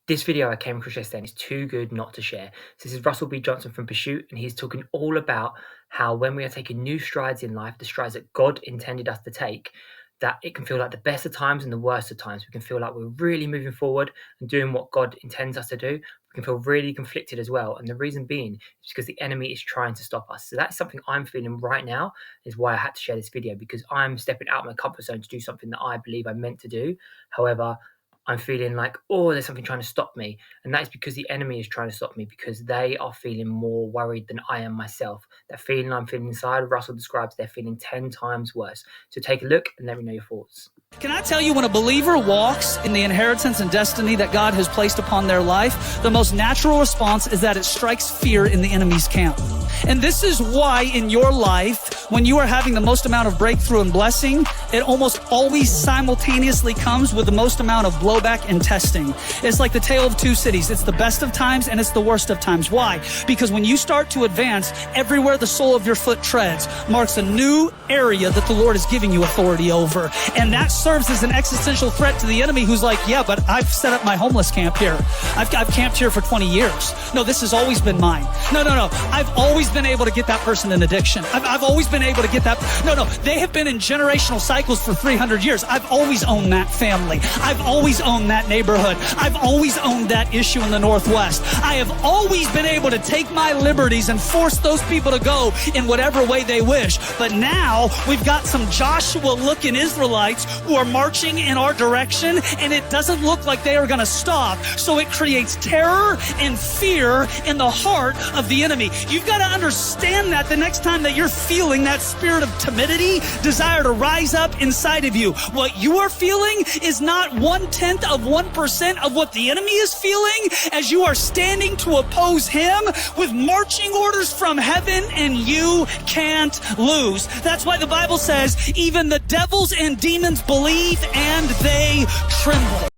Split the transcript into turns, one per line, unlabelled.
This video I came across yesterday and it's too good not to share. So this is Russel B Johnson from Pursuit, and he's talking all about how when we are taking new strides in life, the strides that God intended us to take, that it can feel like the best of times and the worst of times. We can feel like we're really moving forward and doing what God intends us to do. We can feel really conflicted as well. And the reason being is because the enemy is trying to stop us. So that's something I'm feeling right now, is why I had to share this video, because I'm stepping out of my comfort zone to do something that I believe I'm meant to do. However, I'm feeling like, oh, there's something trying to stop me. And that is because the enemy is trying to stop me, because they are feeling more worried than I am myself. That feeling I'm feeling inside, Russell describes they're feeling 10 times worse. So take a look and let me know your thoughts.
Can I tell you, when a believer walks in the inheritance and destiny that God has placed upon their life, the most natural response is that it strikes fear in the enemy's camp. And this is why in your life, when you are having the most amount of breakthrough and blessing, it almost always simultaneously comes with the most amount of blowback and testing. It's like the tale of two cities. It's the best of times and it's the worst of times. Why? Because when you start to advance, everywhere the sole of your foot treads marks a new area that the Lord is giving you authority over. And that serves as an existential threat to the enemy, who's like, yeah, but I've set up my homeless camp here. I've camped here for 20 years. No, this has always been mine. No. I've always been able to get that person in addiction. I've always been able to get that. No. They have been in generational cycles for 300 years. I've always owned that family. I've always owned that neighborhood. I've always owned that issue in the Northwest. I have always been able to take my liberties and force those people to go in whatever way they wish. But now we've got some Joshua-looking Israelites who are marching in our direction, and it doesn't look like they are going to stop. So it creates terror and fear in the heart of the enemy. You've got to understand that the next time that you're feeling that spirit of timidity, desire to rise up inside of you, what you are feeling is not 0.1% of what the enemy is feeling, as you are standing to oppose him with marching orders from heaven, and you can't lose. That's why the Bible says even the devils and demons believe and they tremble.